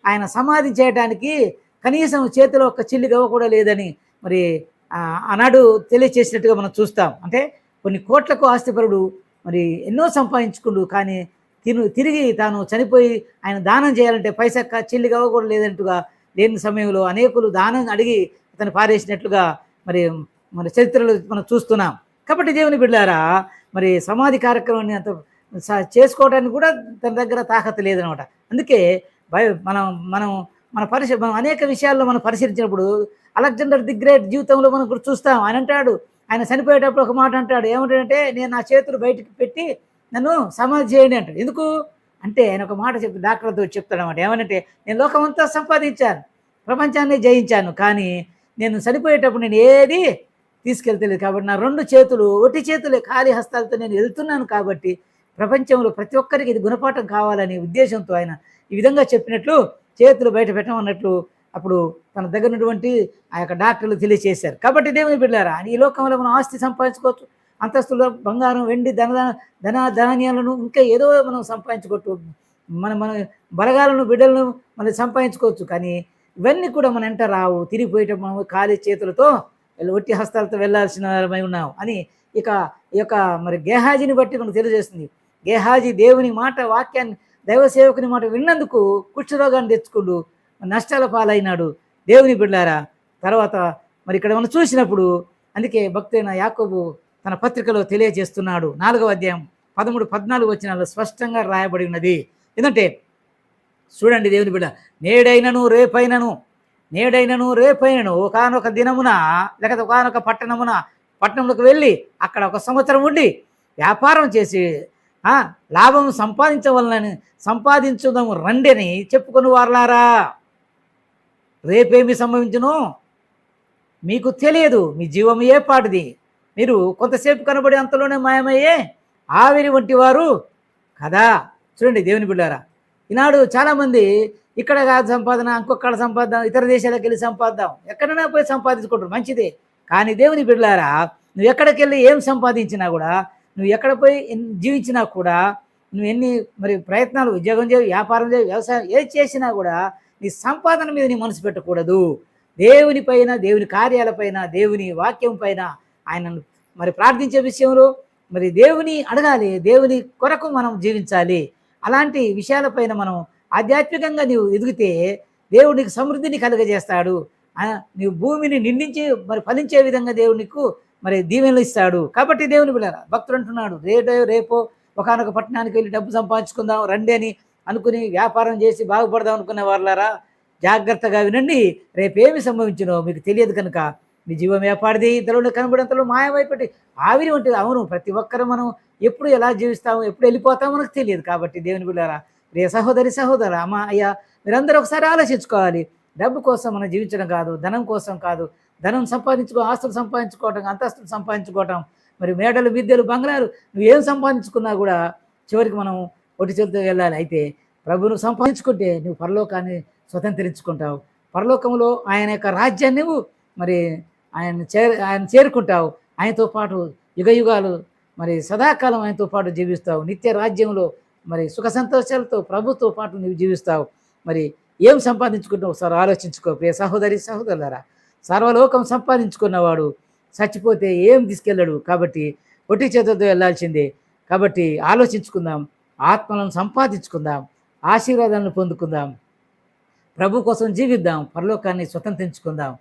ఆయన సమాధి చేయడానికి కనీసం చేతిలో ఒక చిల్లి గవ్వ కూడా లేదని మరి ఆనాడు తెలియచేసినట్టుగా మనం చూస్తాం. అంటే కొన్ని కోట్లకు ఆస్తిపరుడు మరి ఎన్నో సంపాదించుకుండు, కానీ తిరిగి తాను చనిపోయి ఆయన దానం చేయాలంటే పైసా చిల్లి గవ్వ కూడా లేదంటుగా లేని సమయంలో అనేకులు దానం అడిగి అతను పారేసినట్లుగా మరి చరిత్రలో మనం చూస్తున్నాం. కాబట్టి దేవుని బిడ్డలారా, మరి సమాధి కార్యక్రమాన్ని అంత చేసుకోవడానికి కూడా తన దగ్గర తాకత్తు లేదనమాట. అందుకే మనం అనేక విషయాల్లో మనం పరిశీలించినప్పుడు అలెగ్జాండర్ ది గ్రేట్ జీవితంలో మనం కూడా చూస్తాం. ఆయన అంటాడు, ఆయన చనిపోయేటప్పుడు ఒక మాట అంటాడు, ఏమంటాడంటే, నేను నా చేతులు బయటికి పెట్టి నన్ను సమాధి చేయండి అంటాడు. ఎందుకు అంటే ఆయన ఒక మాట డాక్టర్తో చెప్తాడు అనమాట. ఏమనంటే, నేను లోకమంతా సంపాదించాను, ప్రపంచాన్ని జయించాను, కానీ నేను చనిపోయేటప్పుడు నేను ఏది తీసుకెళ్తలేదు. కాబట్టి నా 2 చేతులు ఒట్టి చేతులే, ఖాళీ హస్తాలతో నేను వెళ్తున్నాను. కాబట్టి ప్రపంచంలో ప్రతి ఒక్కరికి ఇది గుణపాఠం కావాలనే ఉద్దేశంతో ఆయన ఈ విధంగా చెప్పినట్లు చేతులు బయట పెట్టమన్నట్లు అప్పుడు తన దగ్గర ఉన్నటువంటి ఆ యొక్క డాక్టర్లు తెలియచేశారు. కాబట్టి దేవుని బిడ్డలారా, ఈ లోకంలో మనం ఆస్తి సంపాదించుకోవచ్చు, అంతస్తులో బంగారం, వెండి, ధాన్యాలను ఇంకా ఏదో మనం సంపాదించుకోవచ్చు, మన బలగాలను, బిడ్డలను మనం సంపాదించుకోవచ్చు. కానీ ఇవన్నీ కూడా మన వెంట రావు. తిరిగిపోయేటప్పుడు మనం ఖాళీ చేతులతో ఒట్టి హస్తాలతో వెళ్లాల్సిన వారమై ఉన్నాం అని ఈ యొక్క మరి గేహాజీని బట్టి మనకు తెలియజేస్తుంది. గేహాజీ దేవుని మాట, వాక్యాన్ని, దైవ సేవకుని మాట విన్నందుకు కుష్ఠరోగాన్ని తెచ్చుకుంటూ నష్టాల పాలైనాడు. దేవుని బిడ్డలారా, తర్వాత మరి ఇక్కడ మనం చూసినప్పుడు అందుకే భక్తుడైన యాకోబు తన పత్రికలో తెలియజేస్తున్నాడు. 4వ అధ్యాయం 13-14 వచనాల్లో స్పష్టంగా రాయబడి ఉన్నది. ఎందుకంటే చూడండి దేవుని బిడ్డ, నేడైనను రేపైనను ఒకానొక దినమున లేకపోతే ఒకానొక పట్టణంలోకి వెళ్ళి అక్కడ 1 సంవత్సరం ఉండి వ్యాపారం చేసి లాభం సంపాదించుదాము రండి అని చెప్పుకొని వారలారా. రేపేమి సంభవించునో మీకు తెలియదు, మీ జీవం ఏ పాటిది, మీరు కొంతసేపు కనబడి అంతలోనే మాయమయ్యే ఆవిరి వంటి వారు కదా. చూడండి దేవుని బిడ్డారా, ఈనాడు చాలామంది ఇక్కడ కాదు సంపాదన, ఇంకొకళ్ళ సంపాదన, ఇతర దేశాలకు వెళ్ళి సంపాదిద్దాం, ఎక్కడైనా పోయి సంపాదించుకుంటారు, మంచిదే. కానీ దేవుని బిడ్డలారా, నువ్వు ఎక్కడికి వెళ్ళి ఏం సంపాదించినా కూడా, నువ్వు ఎక్కడ పోయి జీవించినా కూడా, నువ్వు ఎన్ని మరి ప్రయత్నాలు, ఉద్యోగం చేయి, వ్యాపారం చేయి, వ్యవసాయం ఏది చేసినా కూడా నీ సంపాదన మీద నీ మనసు పెట్టకూడదు. దేవుని పైన, దేవుని కార్యాలపైన, దేవుని వాక్యం పైన ఆయనను మరి ప్రార్థించే విషయంలో మరి దేవుని అడగాలి, దేవుని కొరకు మనం జీవించాలి. అలాంటి విషయాలపైన మనం ఆధ్యాత్మికంగా నీవు ఎదిగితే దేవుడు నీకు సమృద్ధిని కలుగజేస్తాడు. నీవు భూమిని నిండించి మరి ఫలించే విధంగా దేవుడు నీకు మరి దీవెనలు ఇస్తాడు. కాబట్టి దేవుని బిడ్డలారా, భక్తుడు అంటున్నాడు, రేపో ఒకానొక పట్టణానికి వెళ్ళి డబ్బు సంపాదించుకుందాం రండి అని అనుకుని వ్యాపారం చేసి బాగుపడదాం అనుకునే వాళ్ళారా, జాగ్రత్తగా వినండి. రేపేమి సంభవించునో మీకు తెలియదు కనుక మీ జీవం ఏపాడిది, ఇంతలో కనబడేంతలో మాయమైపోయి ఆవిరి ఉంటుంది. అవును, ప్రతి ఒక్కరు మనం ఎప్పుడు ఎలా జీవిస్తాము, ఎప్పుడు వెళ్ళిపోతామో మనకు తెలియదు. కాబట్టి దేవుని బిడ్డలారా, రే సహోదర అమ్మ అయ్యా, మీరందరూ ఒకసారి ఆలోచించుకోవాలి. డబ్బు కోసం మనం జీవించడం కాదు, ధనం కోసం కాదు. ధనం ఆస్తులు సంపాదించుకోవటం, అంతస్తులు సంపాదించుకోవటం, మరి మేడలు, విద్యలు, బంగ్లాలు, నువ్వు ఏం సంపాదించుకున్నా కూడా చివరికి మనం ఒట్టి చేతితో వెళ్ళాలి. అయితే ప్రభువును సంపాదించుకుంటే నువ్వు పరలోకాన్ని స్వతంత్రించుకుంటావు. పరలోకంలో ఆయన యొక్క రాజ్యాన్ని నువ్వు మరి ఆయన చేరుకుంటావు. ఆయనతో పాటు యుగాలు మరి సదాకాలం ఆయనతో పాటు జీవిస్తావు. నిత్య రాజ్యంలో మరి సుఖ సంతోషాలతో ప్రభుతో పాటు నువ్వు జీవిస్తావు. మరి ఏం సంపాదించుకుంటావు ఒకసారి ఆలోచించుకో ప్రియ సహోదరులారా. సర్వలోకం సంపాదించుకున్నవాడు చచ్చిపోతే ఏం తీసుకెళ్ళాడు. కాబట్టి ఒట్టి చేతులతో వెళ్ళాల్సిందే. కాబట్టి ఆలోచించుకుందాం, ఆత్మలను సంపాదించుకుందాం, ఆశీర్వాదాలను పొందుకుందాం, ప్రభు కోసం జీవిద్దాం, పరలోకాన్ని స్వతంత్రించుకుందాం.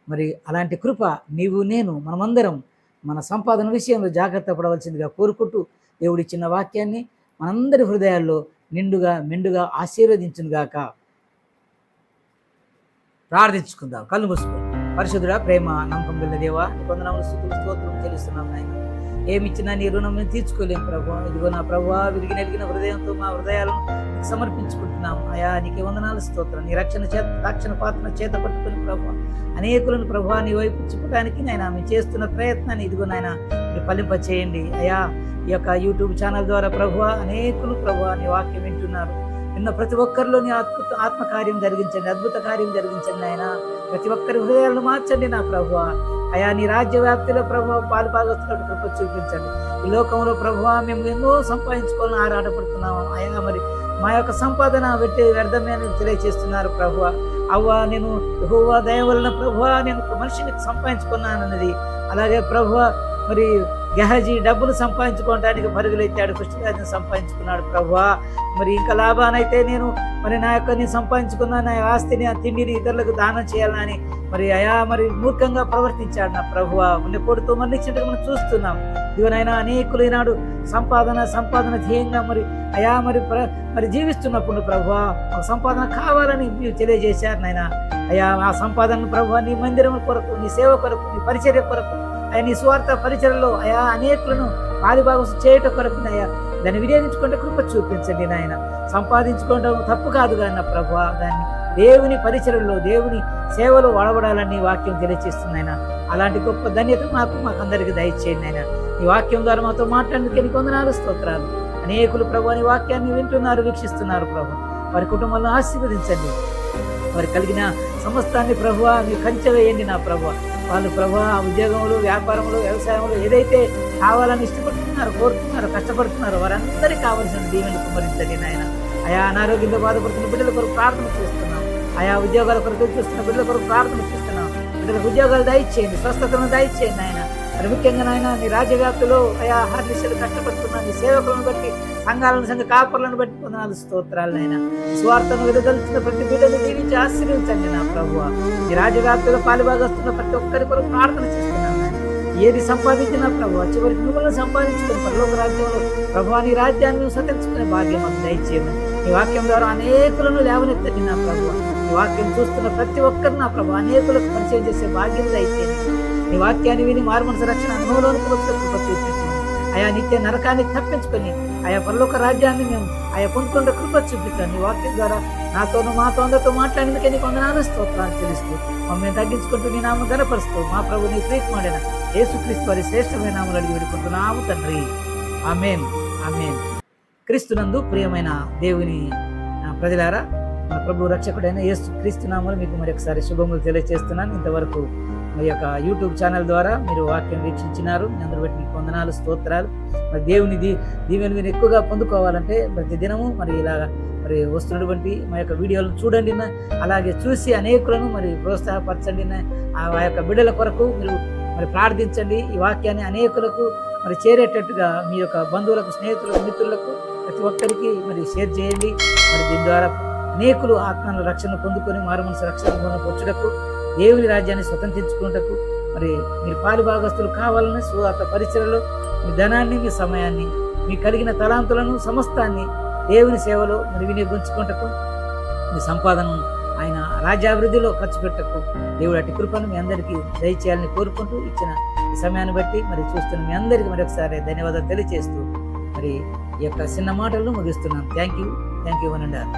మరి అలాంటి కృప నీవు, నేను, మనమందరం మన సంపాదన విషయంలో జాగ్రత్త పడవలసిందిగా కోరుకుంటూ దేవుడిచ్చిన వాక్యాన్ని మనందరి హృదయాల్లో మెండుగా ఆశీర్వదించునుగాక. ప్రార్థించుకుందాం. కళ్ళు మూసుకొని. పరిశుద్ధుడా, ప్రేమ, నమ్మకం గల దేవా, నీ వందనాలు, స్తుతులు, స్తోత్రం చెల్లిస్తున్నాం నాయన. ఏమిచ్చినా నీ రుణం మేము తీర్చుకోలేము ప్రభు. ఇదిగో నా ప్రభువా, విరిగిన హృదయంతో మా హృదయాలను సమర్పించుకుంటున్నాం. అయా నీకే వందనాలు, స్తోత్రం. నీ రక్షణ పాత్రను చేత పట్టుకుని ప్రభు అనేకులను ప్రభు నీ వైపు చూపడానికి నాయన మేము చేస్తున్న ప్రయత్నాన్ని ఇదిగో నాయన మీరు ఫలింప చేయండి. అయా ఈ యొక్క యూట్యూబ్ ఛానల్ ద్వారా ప్రభు అనేకులు ప్రభు నీ వాక్యం వింటున్నారు. విన్న ప్రతి ఒక్కరిలో నీ ఆత్మకార్యం జరిగించండి, అద్భుత కార్యం జరిగించండి ఆయన. ప్రతి ఒక్కరి హృదయాలను మార్చండి నా ప్రభు. అయా నీ రాజ్య వ్యాప్తిలో ప్రభు పాలుపాగొస్తున్నట్టు కృప చూపించండి. ఈ లోకంలో ప్రభు మేము ఎన్నో సంపాదించుకోవాలని ఆరాటపడుతున్నాము. అయా మరి మా యొక్క సంపాదన వ్యర్థమే తెలియజేస్తున్నారు ప్రభు. అవ్వ నేను యెహోవా దయ వలన ప్రభు నేను మనిషిని సంపాదించుకున్నానన్నది. అలాగే ప్రభు మరి గెహజీ డబ్బులు సంపాదించుకోవడానికి పరుగులెత్తాడు, కృష్ణరాజుని సంపాదించుకున్నాడు ప్రభు. మరి ఇంకా లాభానైతే నేను మరి నా యొక్క నేను సంపాదించుకున్న నా ఆస్తిని, ఆ తిండిని ఇతరులకు దానం చేయాలని మరి అయా మరి మూర్ఖంగా ప్రవర్తించాడు నా ప్రభువ. మన కొడుతూ మరణించినట్టుగా మనం చూస్తున్నాం. ఇవనైనా అనేకులు ఈనాడు సంపాదన ధ్యేయంగా మరి అయా మరి జీవిస్తున్నప్పుడు ప్రభువ సంపాదన కావాలని మీరు తెలియజేశారు నాయన. అయా ఆ సంపాదన ప్రభువ నీ మందిరం కొరకు, నీ సేవ కొరకు, నీ పరిచర్య కొరకు, అయ్యా నీ స్వార్థ పరిచయలో అయా అనేకులను పాలుభాగం చేయటం కొరకు అయ్యా దాన్ని వినియోగించుకుంటే కృప చూపించండి నాయన. సంపాదించుకోవడం తప్పు కాదు కానీ నా ప్రభు, దాన్ని దేవుని పరిచయలో, దేవుని సేవలో వాడబడాలని వాక్యం తెలియజేస్తున్నాయన. అలాంటి గొప్ప ధన్యత మాకందరికీ దయచేయండి ఆయన. ఈ వాక్యం ద్వారా మాతో మాట్లాడేందుకు నీకు వందనాలు, స్తోత్రాలు. అనేకులు ప్రభు నీ వాక్యాన్ని వింటున్నారు, వీక్షిస్తున్నారు ప్రభు. వారి కుటుంబాలను ఆశీర్వదించండి. వారి కలిగిన సమస్తాన్ని ప్రభువ మీ కంచె వేయండి నా ప్రభువ. వాళ్ళు ప్రభువ ఉద్యోగంలో, వ్యాపారంలో, వ్యవసాయంలో ఏదైతే కావాలని ఇష్టపడుతున్నారు, కోరుతున్నారు, కష్టపడుతున్నారు వారందరికీ కావాల్సిన దీవెనలు కుమ్మరించండి నాయన. ఆయా అనారోగ్యంతో బాధపడుతున్న బిడ్డల కొరకు ప్రార్థన చేస్తున్నాం. ఆయా ఉద్యోగాల కొరకు చూస్తున్న బిడ్డల కొరకు ప్రార్థన చేస్తున్నాం. బిడ్డలకు ఉద్యోగాలు దయచేయండి, స్వస్థతను దయచేయండి ఆయన. మరి ముఖ్యంగా నాయన నీ రాజ్యవ్యాప్తిలో అయా హార్దిశలు కష్టపడుతున్నా నీ సేవకులను బట్టి, సంఘ కాపర్లను బట్టి వందనాలు, స్తోత్రాలు నాయన. స్వార్థను వెలుదలుచున్న ప్రతి బిడ్డను దీవించి ఆశీర్వించండి నా ప్రభువ. ఈ రాజ్యవ్యాప్తిలో పాలుభాగస్తున్న ప్రతి ఒక్కరి కొరకు ప్రార్థన చేస్తున్నాం నాయన. ఏది సంపాదించినా ప్రభు చివరికి మిమ్మల్ని సంపాదించుకుని పరలోక రాజ్యంలో ప్రభు నీ రాజ్యాన్ని స్వతంత్రించుకునే భాగ్యం మాకు దయచేయమని నీ వాక్యం ద్వారా అనేకులను లేవనెత్తండి నా ప్రభు. నీ వాక్యం చూస్తున్న ప్రతి ఒక్కరు నా ప్రభు అనేకులకు పరిచయం చేసే భాగ్యం అయితే నీ వాక్యాన్ని విని మారుమనసు రక్షణ అనుభవంలోనికి వచ్చిన కృప చూపించు. ఆయా నిత్య నరకాన్ని తప్పించుకొని ఆయా పరలోక రాజ్యాన్ని మేము ఆయా పొందుకున్న కృప చూపిస్తాను. నీ వాక్యం ద్వారా నాతోనూ మాతో అందరితో మాట్లాడినందుకే నీకు వందనాలు స్తోత్రాలు తెలుస్తూ మమ్మల్ని తగ్గించుకుంటూ నీ నామం గనపరుస్తూ మా ప్రభు నీ ప్రీతిమాడిన యేసుక్రీస్తు వారి శ్రేష్టమైన నామములు అడిగి వేడుకుంటున్నాము తండ్రి. ఆమేన్, ఆమేన్. క్రీస్తునందు ప్రియమైన దేవుని ప్రజలారా, మన ప్రభు రక్షకుడైన యేసు క్రీస్తు నామములో మీకు మరొకసారి శుభములు తెలియజేస్తున్నాను. ఇంతవరకు మీ యొక్క యూట్యూబ్ ఛానల్ ద్వారా మీరు వాక్యం వీక్షించినారు. మీ అందరూ బట్టి మీకు వందనాలు స్తోత్రాలు. మరి దేవుని దీవెని మీరు ఎక్కువగా పొందుకోవాలంటే ప్రతి దినము మరి ఇలాగా మరి వస్తున్నటువంటి మా యొక్క వీడియోలను చూడండి. అలాగే చూసి అనేకులను మరి ప్రోత్సాహపరచండి. ఆ యొక్క బిడ్డల కొరకు మీరు మరి ప్రార్థించండి. ఈ వాక్యాన్ని అనేకులకు మరి చేరేటట్టుగా మీ యొక్క బంధువులకు, స్నేహితులకు, మిత్రులకు ప్రతి ఒక్కరికి మరి షేర్ చేయండి. మరి దీని ద్వారా అనేకులు ఆత్మల రక్షణ పొందుకొని మారుమనసు రక్షణ పొందకొచ్చుటకు, దేవుని రాజ్యాన్ని స్వతంత్రించుకున్నటకు మరి మీరు పాలుభాగస్తులు కావాలని సువార్త పరిచయలో మీ ధనాన్ని, మీ సమయాన్ని, మీ కలిగిన తలాంతులను సమస్తాన్ని దేవుని సేవలో మరి వినియోగించుకుంటకు, మీ సంపాదనను ఆయన రాజ్యాభివృద్ధిలో ఖర్చు పెట్టకు దేవుడు అట్టి కృపను మీ అందరికీ దయచేయాలని కోరుకుంటూ ఇచ్చిన ఈ సమయాన్ని బట్టి మరి చూస్తున్న మీ అందరికీ మరొకసారి ధన్యవాదాలు తెలియజేస్తూ మరి ఈ యొక్క చిన్న మాటలను ముగిస్తున్నాను. Thank you one and all.